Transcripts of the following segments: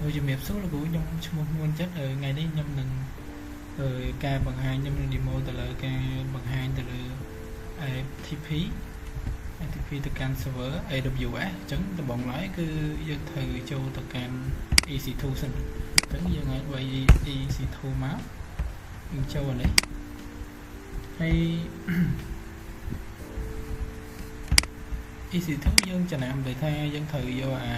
Ôiជំរាបសួរលោកគ្រូខ្ញុំឈ្មោះនួនចិត្តថ្ងៃនេះខ្ញុំនឹងការបង្ហាញខ្ញុំនឹង demo ទៅលើការបង្ហាញទៅលើ FTP ទៅកាន់ server AWS អញ្ចឹងដំបូងឡើយគឺយើងត្រូវចូលទៅកាន់ EC2 សិនអញ្ចឹងយើងអាចវាយ EC2 មកយើងចូលនេះហើយ EC2 យើងចំណាំដូចថាយើងត្រូវយកអា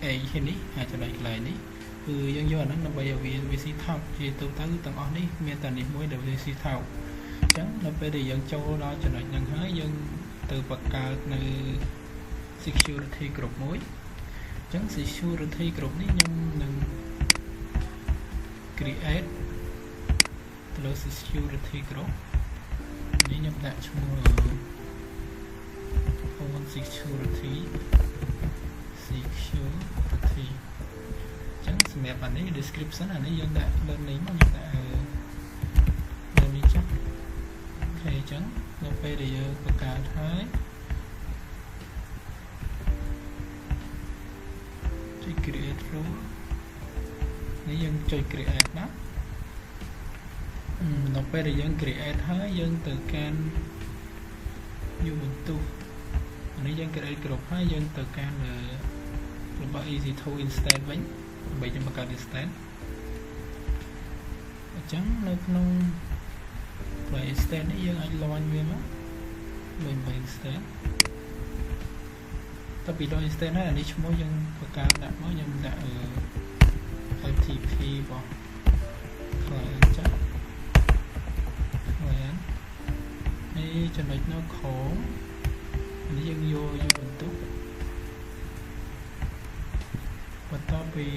A នេះអាចចំណុចកន្លែងនេះគឺយើងយកអាហ្នឹងដើម្បីឲ្យវា VC Talk ជាទូទៅទាំងអស់នេះមានតែនេះមួយដែល VC Talk អញ្ចឹងនៅពេលដែលយើងចូលដល់ចំណុចហ្នឹងហើយយើងទៅបង្កើតនៅ security group មួយអញ្ចឹង security group នេះខ្ញុំនឹង create ទៅលើ security group នេះខ្ញុំដាក់ឈ្មោះ open security ចឹងសម្រាប់អានេះ description អានេះយើងដាក់ learning មកយើងដាក់ learning ចាស់អូខេអញ្ចឹងនៅពេលដែលយើងបង្កើតហើយចុច create role នេះយើងចុច create ណានៅពេលដែលយើង create ហើយយើងទៅកាន់ Ubuntu អានេះយើង create group ហើយយើងទៅកាន់របស់ EC2 instance វិញដើម្បីខ្ញុំបង្កើត instance អញ្ចឹងនៅក្នុង instance នេះយើងអាច launch វាមកវិញ instance តើពី launch instance ហើយអានេះឈ្មោះយើងបង្កើតដាក់មកខ្ញុំដាក់ FTP របស់ client ចា client នេះចំណុចនៅក្រោមនេះយើងយក Ubuntu បន្ទាប់ពី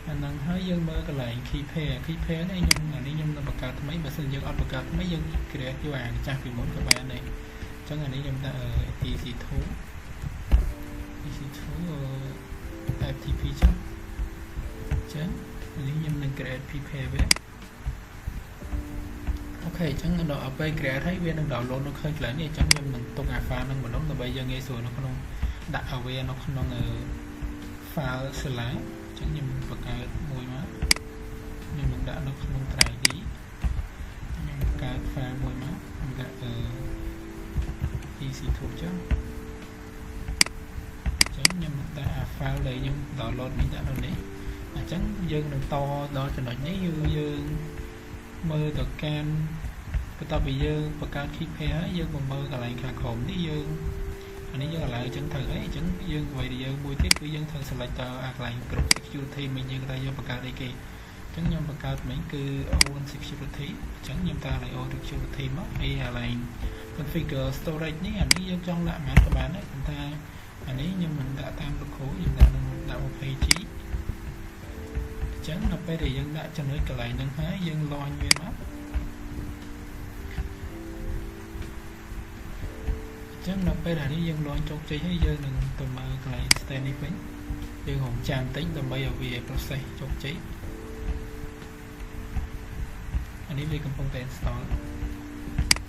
អាហ្នឹងហើយយើងមើលកន្លែង key pair នេះខ្ញុំអានេះខ្ញុំនឹងបង្កើតថ្មីបើសិនយើងអត់បង្កើតថ្មីយើង create យកអាចាស់ពីមុនក៏បានដែរអញ្ចឹងអានេះខ្ញុំដាក់ EC2 FTP ចឹងអានេះខ្ញុំនឹង create key pair វាអូខេអញ្ចឹងដល់អពេល create ហើយវានឹង download នៅឃើញកន្លែងនេះអញ្ចឹងខ្ញុំនឹងទុកអា file ហ្នឹងម្ដងដើម្បីយើងងាយស្រួលនៅក្នុងដាក់ឲ្យវានៅក្នុងfile select អញ្ចឹងខ្ញុំបង្កើតមួយមកខ្ញុំនឹងដាក់នៅក្នុង drive D ខ្ញុំបង្កើត file មួយមកខ្ញុំដាក់ EC2 ចឹងខ្ញុំដាក់ file ដែលខ្ញុំ download នេះដាក់នៅនេះអញ្ចឹងយើងនឹងតដល់ចំណុចនេះយើងមើលទៅកាន់បន្ទាប់ពីយើងបង្កើត key pair ហើយយើងមកមើលកន្លែងខាងក្រោមនេះយើងអានេះយើងឥឡូវអញ្ចឹងត្រូវអីអញ្ចឹងយើងអ្វីដែលយើងមួយទៀតគឺយើងត្រូវ select ទៅអាកន្លែង group security មិញយើងតែយើងបង្កើតអីគេអញ្ចឹងខ្ញុំបង្កើតមិញគឺ open security អញ្ចឹងខ្ញុំតាកន្លែង open security មកហើយកន្លែង configure storage នេះអានេះយើងចង់ដាក់ប៉ុន្មានក៏បានដែរប៉ុន្តែអានេះខ្ញុំមិនដាក់តាមលោកគ្រូខ្ញុំដាក់ 20G អញ្ចឹងនៅពេលដែលយើងដាក់ចំណុចកន្លែងហ្នឹងហើយយើង launch វាមកអញ្ចឹងនៅពេលដែលយើង launch ជោគជ័យហើយយើងនឹងទៅមើលកន្លែង stand នេះវិញយើងរងចាំតិចដើម្បីឲ្យវា process ជោគជ័យអានេះវាកំពុងតែ install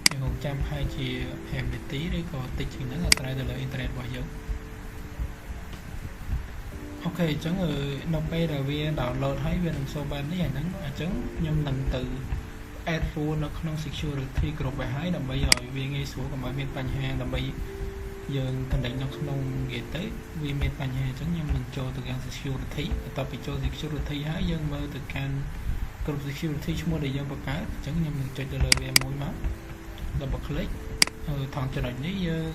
យើងរងចាំប្រហែលជា5នាទីឬក៏តិចជាងហ្នឹងអាស្រ័យទៅលើ internet របស់យើងអូខេអញ្ចឹងនៅពេលដែលវា download ហើយវានឹង show បែបនេះអាហ្នឹងអញ្ចឹងខ្ញុំនឹងទៅ add rule នៅក្នុង security group ហើយដើម្បីឲ្យវាងាយស្រួលកុំឲ្យមានបញ្ហាដើម្បីយើង connect នៅក្នុងគេទៅវាមានបញ្ហាអញ្ចឹងខ្ញុំនឹងចូលទៅកាន់ security បន្ទាប់ពីចូល security ហើយយើងមើលទៅកាន់ group security ឈ្មោះដែលយើងបង្កើតអញ្ចឹងខ្ញុំនឹងចុចទៅលើវាមួយមក double click ថងចំណុចនេះយើង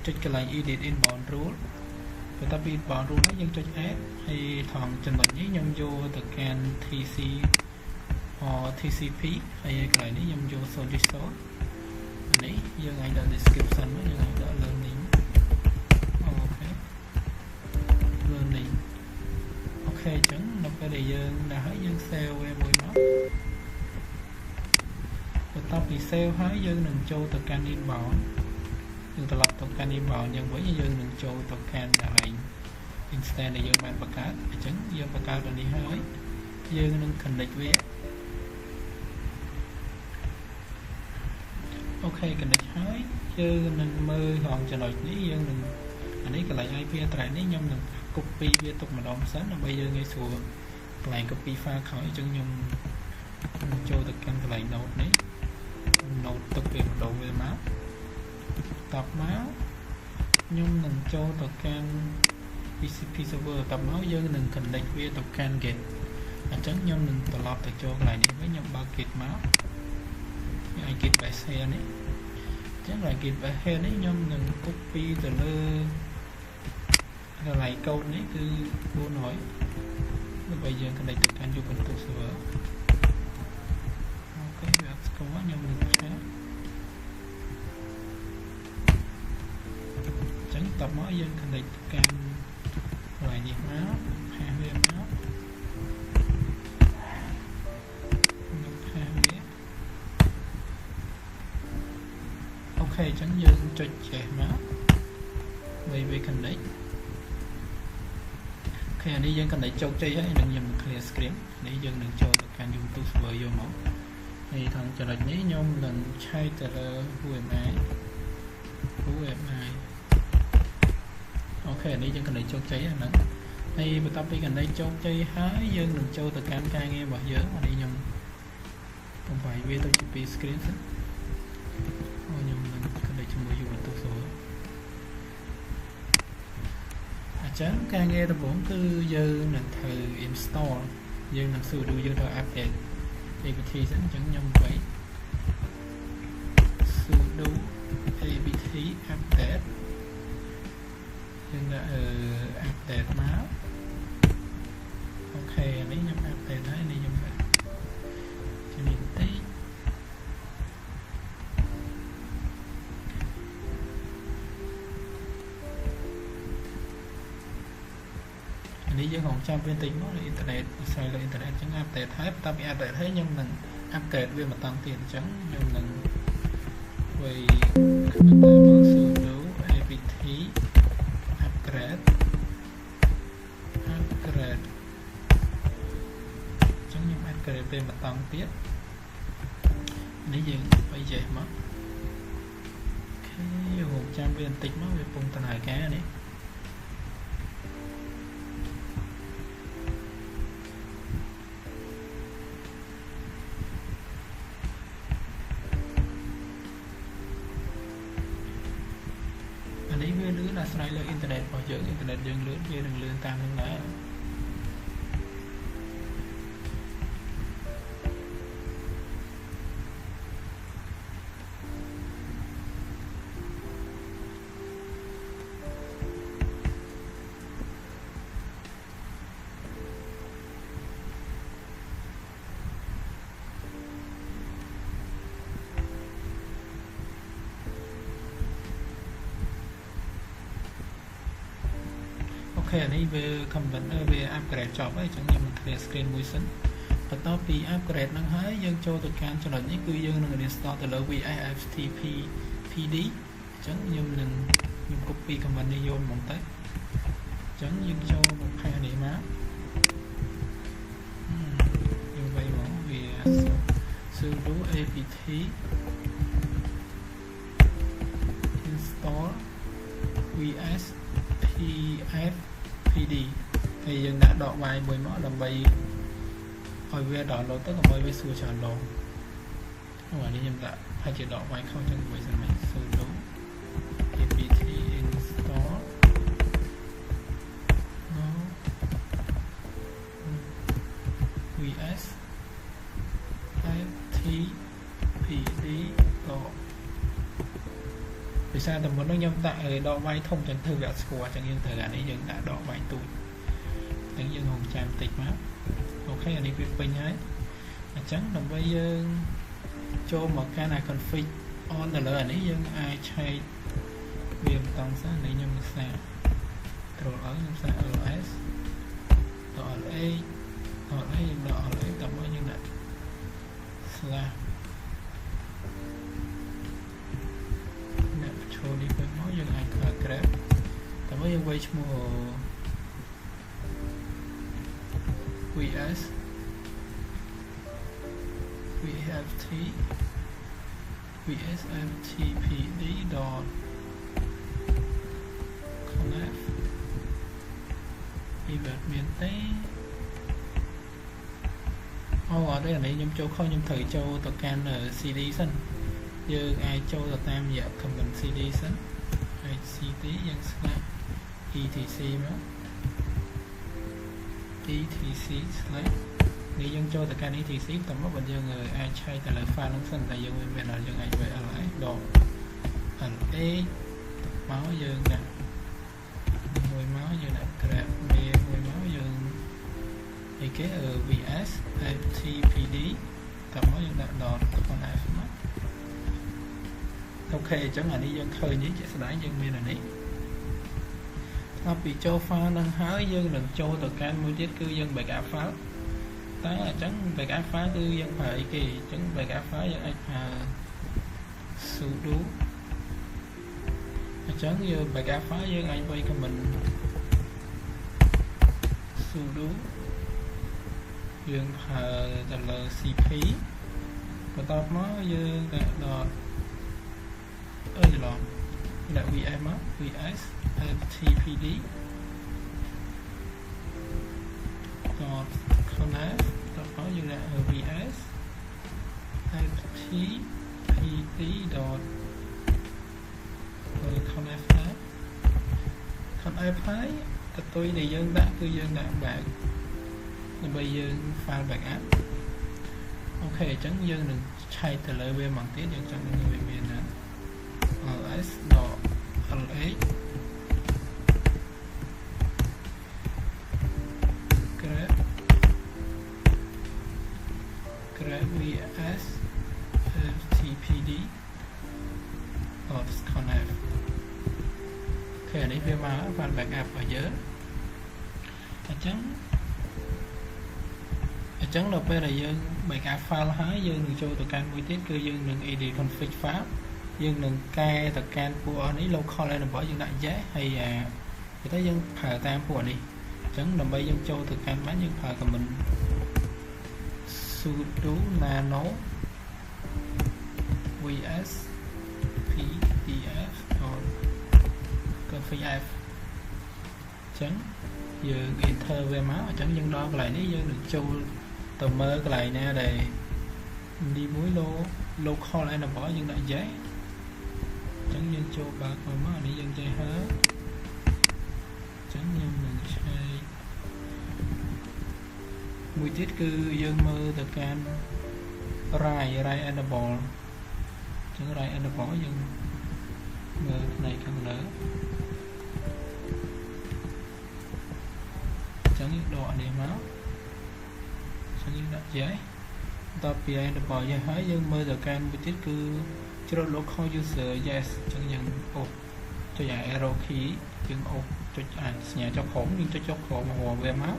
ចុចកន្លែង edit inbound rule បន្ទាប់ពី inbound rule ហើយយើងចុច add ហើយថងចំណុចនេះខ្ញុំយកទៅកាន់ TCP ហើយកន្លែងនេះខ្ញុំយក 0.0 នេះយើងអាចដាក់ description មកយើងអាចដាក់ learning អូខេ learning អូខេអញ្ចឹងនៅពេលដែលយើងដាក់ហើយយើង save វាមួយមកបន្ទាប់ពី save ហើយយើងនឹងចូលទៅកាន់ inbound យើងត្រឡប់ទៅកាន់ inbound យើងវិញយើងនឹងចូលទៅកាន់កន្លែង instance ដែលយើងបានបង្កើតអញ្ចឹងយើងបង្កើតនេះហើយយើងនឹង connect វាអូខេ connect ហើយយើងនឹងមើលរងចំណុចនេះយើងនឹងអានេះកន្លែង IP address នេះខ្ញុំនឹង copy វាទុកម្ដងសិនដើម្បីយើងងាយស្រួលកន្លែង copy file ខោអញ្ចឹងខ្ញុំចូលទៅកាន់កន្លែង note នេះ note ទុកវាម្ដងវាមកតបមកខ្ញុំនឹងចូលទៅកាន់ PCP server តបមកយើងនឹង connect វាទៅកាន់ gate អញ្ចឹងខ្ញុំនឹងត្រឡប់ទៅចូលកន្លែងនេះវិញខ្ញុំបើក gate មកឲ្យ gate base here នេះអញ្ចឹងឲ្យ gate base here នេះខ្ញុំនឹង copy ទៅលើកន្លែង code នេះគឺ400ដើម្បីយើង connect ទៅកាន់ Ubuntu server អូខេវាស្គាល់ខ្ញុំនឹងឆាអញ្ចឹងតបមកយើង connect ទៅកាន់កន្លែងនេះមកផាសវាមកអូខេអញ្ចឹងយើងចុចចេះមកវា connect អូខេអានេះយើង connect ជោគជ័យហើយនឹងខ្ញុំ clear screen នេះយើងនឹងចូលទៅកាន់ YouTube server យកមកហើយខាងចំណុចនេះខ្ញុំនឹងឆែកទៅលើ Who am I អូខេអានេះយើង connect ជោគជ័យហ្នឹងហើយបន្ទាប់ពី connect ជោគជ័យហើយយើងនឹងចូលទៅកាន់ការងាររបស់យើងអានេះខ្ញុំបំផាយវាទៅជា 2 screen សិនខ្ញុំនឹង connect ជាមួយ Ubuntu server អញ្ចឹងការងារដំបូងគឺយើងនឹងត្រូវ install យើងនឹង sudo យើងត្រូវ update apt សិនអញ្ចឹងខ្ញុំទៅ sudo apt update យើងដាក់ update មកអូខេនេះខ្ញុំ update ហើយនេះខ្ញុំដាក់ជំនាញតិចនេះយើងរងចាំពេលបន្តិចមកលើអ៊ីនធឺណិតផ្សាយលើអ៊ីនធឺណិតអញ្ចឹង update ហើយបន្ទាប់ពី update ហើយខ្ញុំនឹង upgrade វាមកតង់ទៀតអញ្ចឹងខ្ញុំនឹងវា sudo apt upgrade អញ្ចឹងខ្ញុំ upgrade វាមកតង់ទៀតនេះយើងទៅចេះមកអូខេយើងរងចាំវាបន្តិចមកវាពុំដំណើរការនេះវាលឿនអាស្រ័យលើអ៊ីនធឺណិតរបស់យើងអ៊ីនធឺណិតយើងលឿនវានឹងលឿនតាមនឹងដែរអូខេអានេះវា comment វា upgrade ចប់ហើយអញ្ចឹងខ្ញុំ clear screen មួយសិនបន្ទាប់ពី upgrade ហ្នឹងហើយយើងចូលទៅកាន់ចំណុចនេះគឺយើងនឹង install ទៅលើ VSFTP PD អញ្ចឹងខ្ញុំនឹងខ្ញុំ copy comment នេះយកមកទៅអញ្ចឹងយើងចូលមកផាសនេះមកយើងវាយមកវា sudo apt install VSFTPហើយយើងដាក់ដកវាយមួយមកដើម្បីឲ្យវា download ទៅកុំឲ្យវាសួរច្រើនដងអានេះខ្ញុំដាក់ហើយជាដកវាយខុសចឹងមួយសិនមក sudo apt install VSFTPD ភាសាតែមុននោះខ្ញុំដាក់ដកវាយធំចឹងធ្វើវាអត់ស្គាល់ចឹងយើងត្រូវអានេះយើងដាក់ដកវាយទូចអញ្ចឹងយើងរងចាំបន្តិចមកអូខេអានេះវាពេញហើយអញ្ចឹងដើម្បីយើងចូលមកកាន់ config on ទៅលើអានេះយើងអាចឆែកវាបន្តសិននេះខ្ញុំសា control Alt ខ្ញុំសា ls ដល់ la យើងដាក់ la តាមមកយើងដាក់ slash ចូលនេះទៅមកយើងអាច grab តែមកយើងវាយឈ្មោះ VSFTPD.conf pivot miền tây ở đây này nhung châu không nhung thời châu tập can ở CD sân giờ ai châu tập tam dạ comment CD sân ICT dân slash ETC đó ETC slash đi dân châu tập can ETC tầm mất bình dân người ai chạy tại lại file nó sân tại dân bên là dân ai về lại đồ ảnh e máu dân nè mùi máu như này grab mùi máu dân thì cái ở VS FTPD tập máu dân đã đọt con này mất ok chẳng hạn đi dân khơi nhé sẽ đáy dân bên này nó bị cho pha nâng hái dân đừng cho tờ can mua chết cư dân bài cả phá tá là chẳng bài cả phá cư dân phải kỳ chẳng bài cả phá dân ai su đú chẳng như bài cả phá dân anh quay cho mình su đú dân thờ là CP và tập nó dân đã đọt ơi lộn là VM VS FTPD dot connect tập nó như là VS FTPD dot connect thấy tôi thì dân đã cư dân đã bạn bây giờ file backup ok chẳng dân đừng chạy từ lời về bằng tiết dân trong người miền ls dot lx grab vs ftpd dot connect ok này về mà file backup ở dưới chẳng là bây giờ dân bài cả file hái dân đừng cho tờ can mới tiết cư dân đừng edit config pháp dân đừng cài tờ can của anh ấy local lên là bỏ dân đại giá hay người ta dân phá tam của đi chẳng làm bây dân cho tờ can bán dân phá của mình sudo nano vs pdf or config chẳng giờ enter về máu chẳng dân đó lại nếu dân được cho tờ mơ cái này nè để đi muối local lại là bỏ dân đại giấy chẳng dân cho ba con má đi dân chơi hết chẳng nhân mình chơi mùi tiết cư dân mơ tờ can rai enable chẳng rai enable dân mơ này càng lớn chẳng những độ để máu chẳng những đặt giấy tập về được bỏ ra hái dân mơ tờ can với tiết cư cho local user yes chẳng nhận ốp cho giải arrow key chân ốp cho nhà cho khổng nhưng cho khổ mà hòa về máu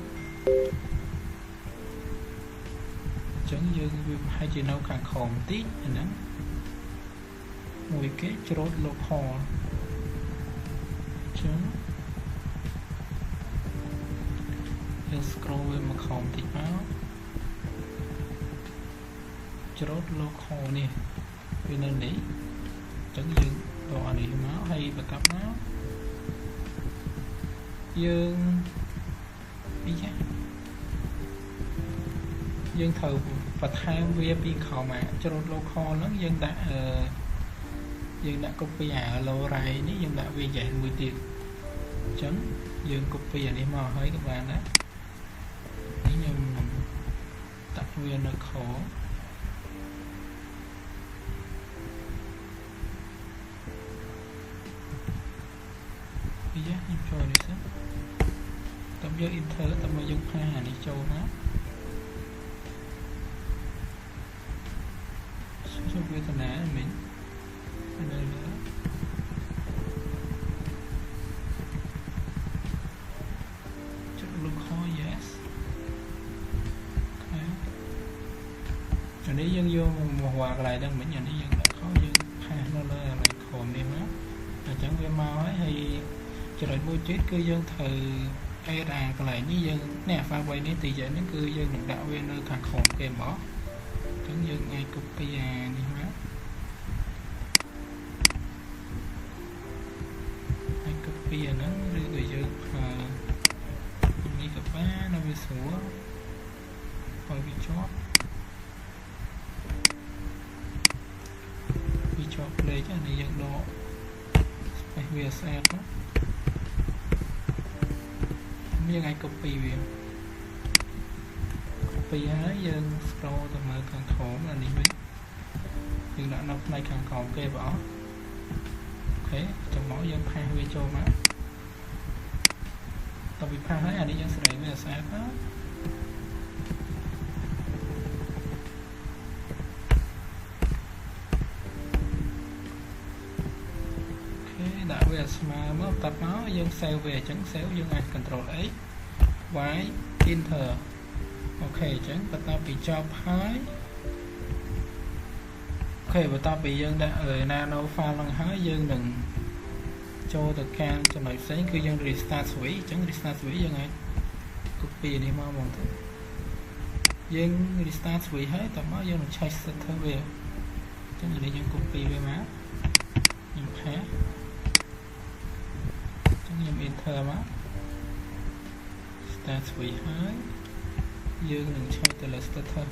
chẳng dân hai chị nấu càng khổng tí nè mùi cái cho local chẳng dân scroll về mà khổng tí máu cho local nè bên này đấy chẳng dừng đồ này máu hay và cặp máu dương đi chứ dương thờ và tham VIP khảo mã cho local nó dân đã copy lâu rai nếu dân đã vi giải 10 tiền chấm dương copy này mà hơi các bạn đó nếu như tập viên nó khổ giá em cho này xem tầm giờ enter tầm mà dùng hai này cho nó số về tầm nã mình đây nữa chắc luôn khó yes okay. Rồi nếu dân vô một hoạt lại đang mình nhận đi dân đã khó dân hai nó là lại khổn đi má là chẳng về mau ấy hay cho lại mua chết cư dân thờ ai ra còn lại như dân nè pha quay ní thì dễ nó cư dân được đạo viên nơi thằng khổng kèm bỏ chẳng dân ai copy đi má ai copy nó người dân đi វាស្រួលឲ្យវាជាប់លេខនេះយើងដក space វាស្អាតណាយើងអាច copy វា copy ហើយយើង scroll ទៅមើលខាងក្រោមអានេះវិញយើងដាក់នៅផ្នែកខាងក្រោមគេបងអូខេចាំមកយើងផាសវាចូលមកតទៅផាសហើយអានេះយើងសេរីវាស្អាតណាដាក់វាស្មើមកតាត់មកយើង save វាអញ្ចឹង save យើងអាច control X Y enter អូខេអញ្ចឹងបន្ទាប់ពីចប់ហើយអូខេបន្ទាប់ពីយើងដាក់ nano file ហ្នឹងហើយយើងនឹងចូលទៅខាងចំណុចផ្សេងគឺយើង restart switch អញ្ចឹង restart switch យើងអាច copy នេះមកហ្មងទៅយើង restart switch ហើយតមកយើងនឹងឆេះ setter វាអញ្ចឹងនេះយើង copy វាមកខ្ញុំផាសខ្ញុំ enter មក start switch ហើយយើងនឹងឆេះទៅលើ starter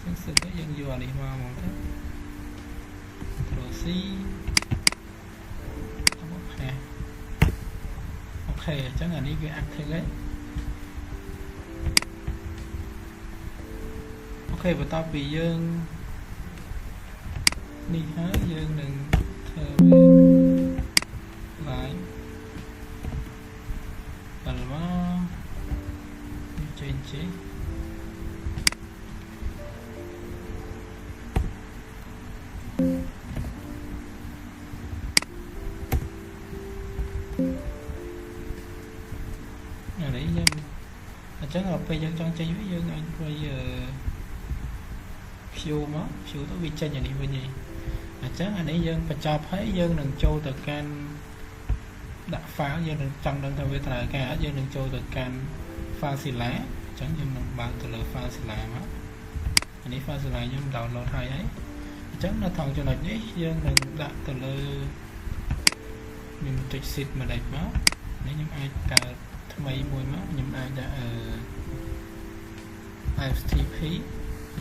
អញ្ចឹង starter យើងយកអានេះមកហ្មងទៅ Ctrl C មកផាសអូខេអញ្ចឹងអានេះវា active ហើយអូខេបន្ទាប់ពីយើងនេះហើយយើងនឹងធ្វើវា line change អានេះយើងអញ្ចឹងដល់ពេលយើងចង់ចេញវាយើងអាចធ្វើview មក view ទៅវាចេញអានេះវិញអញ្ចឹងអានេះយើងបញ្ចប់ហើយយើងនឹងចូលទៅកាន់ដាក់ file យើងនឹងចង់ដឹងថាវាត្រូវការយើងនឹងចូលទៅកាន់ Filezilla អញ្ចឹងខ្ញុំនឹងបើកទៅលើ Filezilla មកអានេះ Filezilla ខ្ញុំ download ហើយអញ្ចឹងនៅថងចំណុចនេះយើងនឹងដាក់ទៅលើខ្ញុំចុច shift ម្ដេចមកនេះខ្ញុំអាចកើតថ្មីមួយមកខ្ញុំអាចដាក់FTP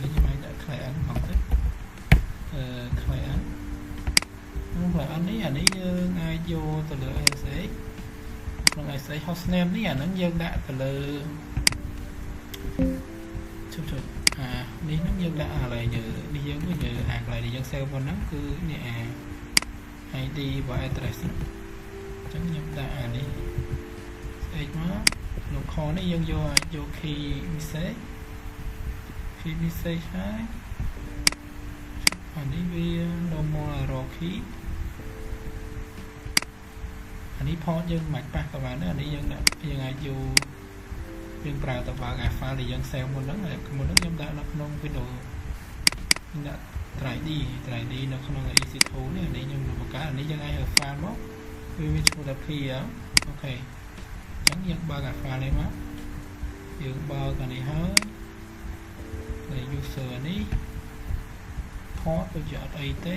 នេះខ្ញុំអាចដាក់ client មកទៅclient client នេះអានេះយើងអាចយកទៅលើ SSH ក្នុង SSH hostname នេះអាហ្នឹងយើងដាក់ទៅលើជុំនេះហ្នឹងយើងដាក់អាឡៃនេះយើងវិញអាកន្លែងនេះយើង save ប៉ុណ្ណឹងគឺនេះអា ID របស់ address អញ្ចឹងខ្ញុំដាក់អានេះ SSH មក local នេះយើងយក key message ហើយអានេះវា normal error key អានេះ port យើងមិនបាច់ប៉ះក៏បានដែរអានេះយើងដាក់យើងអាចយកយើងប្រើទៅបើកអា file ដែលយើង save មុនហ្នឹងខ្ញុំដាក់នៅក្នុង Windows ខ្ញុំដាក់ 3D នៅក្នុង EC2 នេះអានេះខ្ញុំបង្កើតអានេះយើងអាចឲ្យ file មកវាមានឈ្មោះថា P អូខេអញ្ចឹងយើងបើកអា file នេះមកយើងបើកអានេះហើយនៃ user នេះ port ដូចជាអត់អីទេ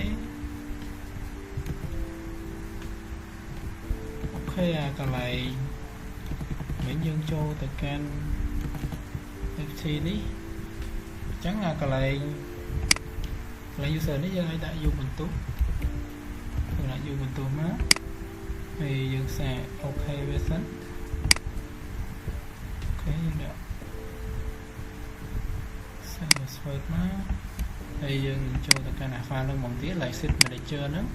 អូខេអាកន្លែងមិញយើងចូលទៅកាន់ FT នេះអញ្ចឹងអាកន្លែង user នេះយើងឲ្យដាក់ U បន្ទុកយើងដាក់ U បន្ទុកមកហើយយើងសាកអូខេវាសិនអូខេយើងដាក់ save password មកហើយយើងនឹងចូលទៅកាន់អា file នោះមកទៀត license manager ហ្នឹង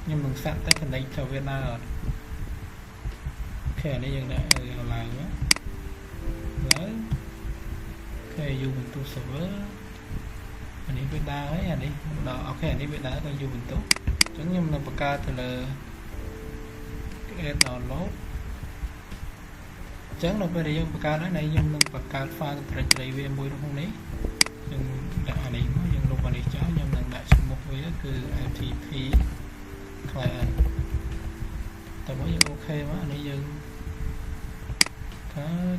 ខ្ញុំនឹងសាក់តែ connect ទៅវាដែរអូខេនេះយើងដាក់ឡើងអូខេ Ubuntu server អានេះវាដើរហើយអានេះដល់អូខេអានេះវាដើរទៅ Ubuntu អញ្ចឹងខ្ញុំនឹងបង្កើតទៅលើ create download អញ្ចឹងដល់ពេលដែលយើងបង្កើតហើយខ្ញុំនឹងបង្កើត file directory វាមួយក្នុងនេះយើងដាក់អានេះមកយើងលុបអានេះចោលខ្ញុំនឹងដាក់ឈ្មោះវាគឺ FTP client តើមកយើងអូខេមកអានេះយើងកើត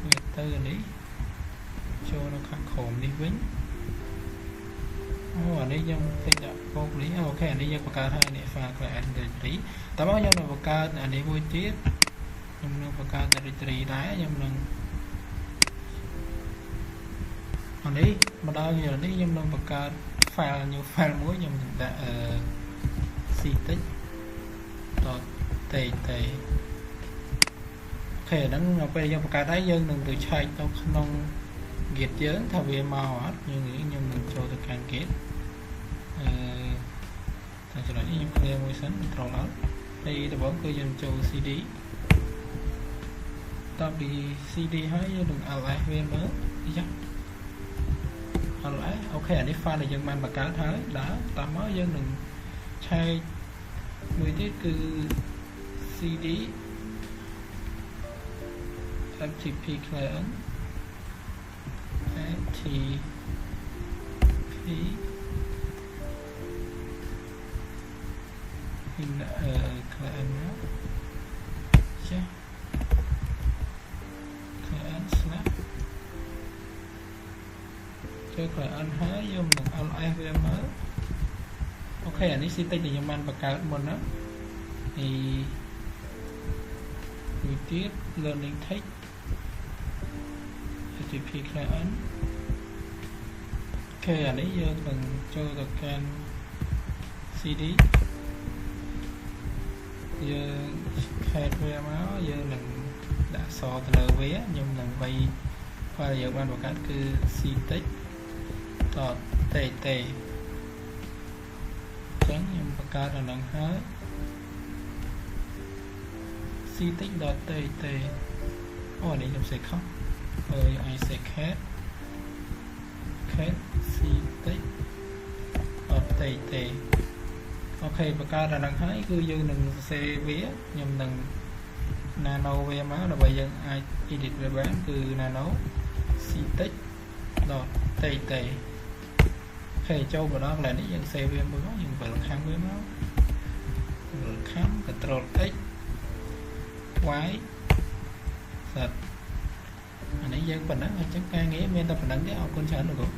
វាទៅនេះចូលនៅខាងក្រោមនេះវិញ อันนี้ยังติดพวกนี้โอเคอันนี้ยังประกาศให้เนี่ยฝากแหวนเดตรีแต่ว่ายังประกาศอันนี้มวยจี๊ดยังประกาศเดตรีได้ยังอันนี้มาได้như làนี้ยังประกาศไฟล์nhiều file mớiยังđã xì tíchต่อtề tề โอเคนั้นเราไปยังประกาศได้ยังtừใช้ตรงขนมเกียรติเยอะถ้าเวียมาหัดยังนี้ยังโชว์ตัวการเกียรติแต่ฉะนั้นยังเคลียร์มวยสันตรงนั้นđây tôi vẫn cứ dùng cho CD tập đi CD hay đừng ally VM nữa đi chắc ally ok anh ấy pha là dân man bạc cá thái đã tạm mới dân đừng chạy មួយទៀតគឺ CD FTP client FTP client đó chứ client snap cho client hết dùng được LFVM mới ok anh ấy xin tay thì dùng man bạc cá mình đó thì người tiếp learning text FTP client ok anh ấy giờ mình cho được can CD giờ khai về máu giờ mình đã so từ lời vé nhưng mình vay qua giờ ban một cái cứ ctext dot tt trắng nhưng bạc cá là nặng hết ctext dot tt ở đây chúng sẽ không ai sẽ khác ctext dot tt ok bạc cá là nặng hết cứ dư đừng xe vé nhưng đừng nano về máu là bây giờ ai edit về bán cứ nano ctext dot tt ok châu vào đó là những dân xe về máu nhưng phải là khám với máu khám control x quái sạch anh ấy dân phần đó chắc ca nghĩa men tập phần đánh cái ông con chán được không